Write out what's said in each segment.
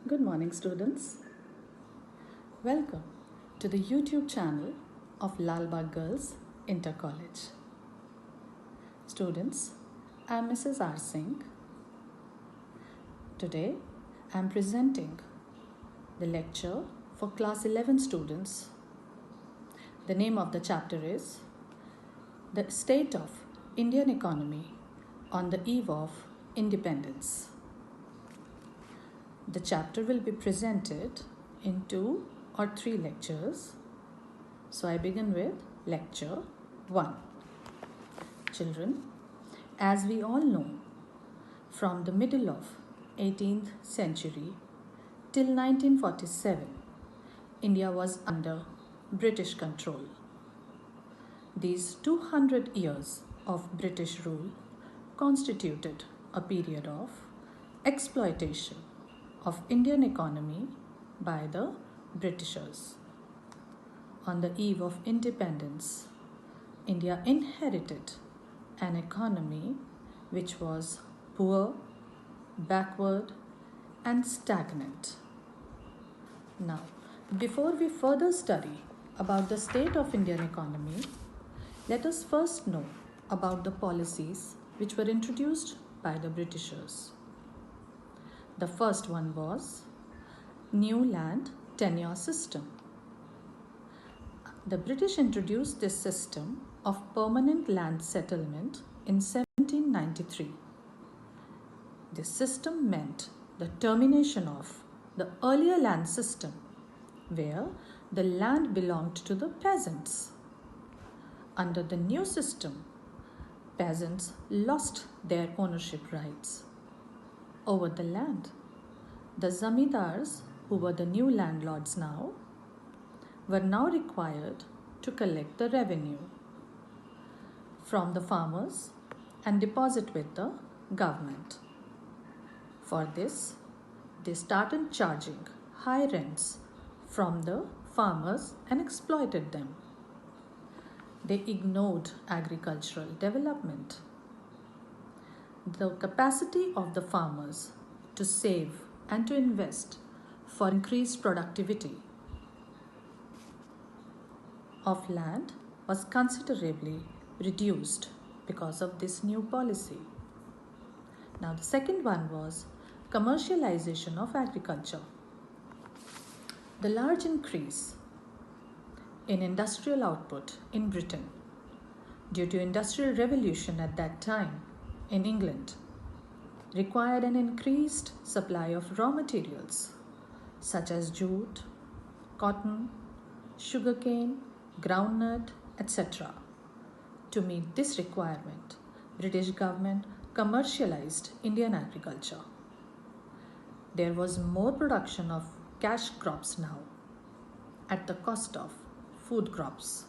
Good morning, students. Welcome to the YouTube channel of Lalbagh Girls Inter College. Students, I am Mrs. R. Singh. Today, I am presenting the lecture for class 11 students. The name of the chapter is The State of Indian Economy on the Eve of Independence. The chapter will be presented in 2 or 3 lectures. So I begin with lecture 1. Children, as we all know, from the middle of 18th century till 1947, India was under British control. These 200 years of British rule constituted a period of exploitation of Indian economy by the Britishers. On the eve of independence, India inherited an economy which was poor, backward, and stagnant. Now, before we further study about the state of Indian economy, let us first know about the policies which were introduced by the Britishers. The first one was New Land Tenure System. The British introduced this system of permanent land settlement in 1793. This system meant the termination of the earlier land system where the land belonged to the peasants. Under the new system, peasants lost their ownership rights over the land. The zamindars, who were the new landlords now, were now required to collect the revenue from the farmers and deposit with the government. For this, they started charging high rents from the farmers and exploited them. They ignored agricultural development. The capacity of the farmers to save and to invest for increased productivity of land was considerably reduced because of this new policy. Now, the second one was commercialization of agriculture. The large increase in industrial output in Britain due to industrial revolution at that time in England required an increased supply of raw materials such as jute, cotton, sugarcane, groundnut, etc. To meet this requirement, British government commercialized Indian agriculture. There was more production of cash crops now at the cost of food crops.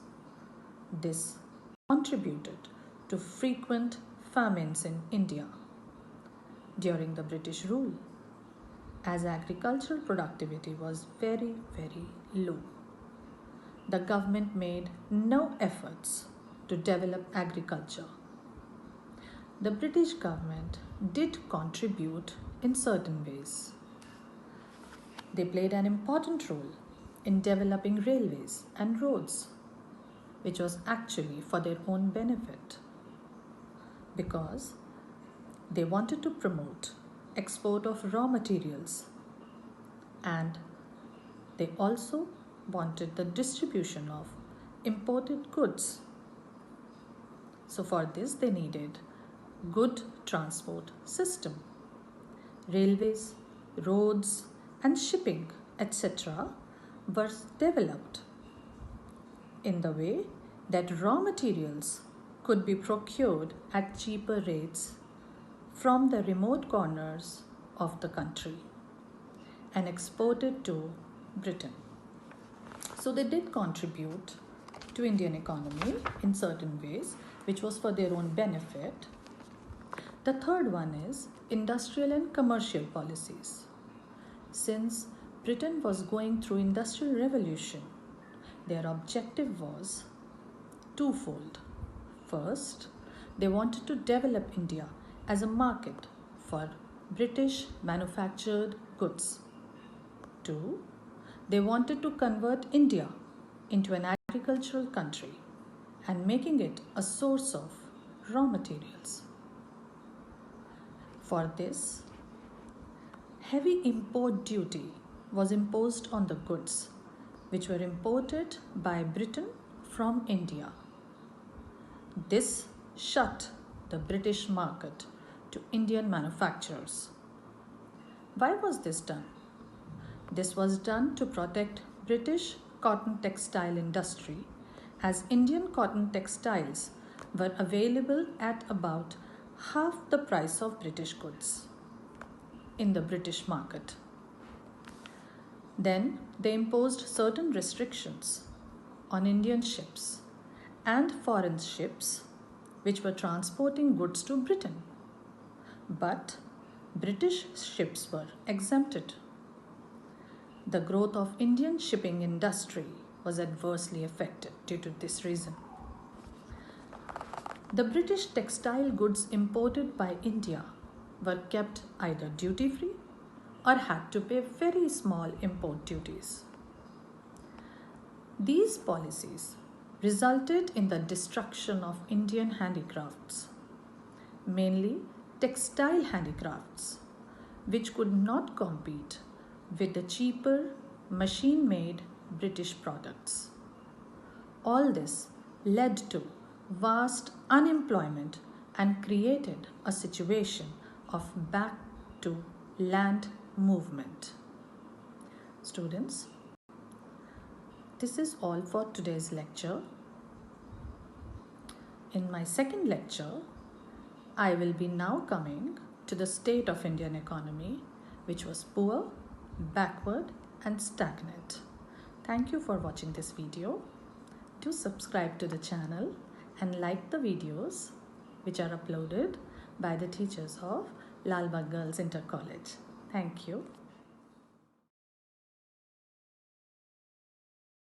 This contributed to frequent famines in India during the British rule, as agricultural productivity was very, very low. The government made no efforts to develop agriculture. The British government did contribute in certain ways. They played an important role in developing railways and roads, which was actually for their own benefit, because they wanted to promote export of raw materials, and they also wanted the distribution of imported goods. So for this they needed good transport system. Railways, roads and shipping, etc. were developed in the way that raw materials could be procured at cheaper rates from the remote corners of the country and exported to Britain. So they did contribute to Indian economy in certain ways, which was for their own benefit. The third one is industrial and commercial policies. Since Britain was going through industrial revolution, their objective was twofold. First, they wanted to develop India as a market for British manufactured goods. 2, they wanted to convert India into an agricultural country and making it a source of raw materials. For this, heavy import duty was imposed on the goods which were imported by Britain from India. This shut the British market to Indian manufacturers. Why was this done? This was done to protect British cotton textile industry, as Indian cotton textiles were available at about half the price of British goods in the British market. Then they imposed certain restrictions on Indian ships and foreign ships which were transporting goods to Britain. But British ships were exempted. The growth of Indian shipping industry was adversely affected due to this reason. The British textile goods imported by India were kept either duty-free or had to pay very small import duties. These policies resulted in the destruction of Indian handicrafts, mainly textile handicrafts, which could not compete with the cheaper machine-made British products. All this led to vast unemployment and created a situation of back to land movement. Students, this is all for today's lecture. In my second lecture, I will be now coming to the state of Indian economy, which was poor, backward and stagnant. Thank you for watching this video. Do subscribe to the channel and like the videos which are uploaded by the teachers of Lalbagh Girls Inter College. Thank you.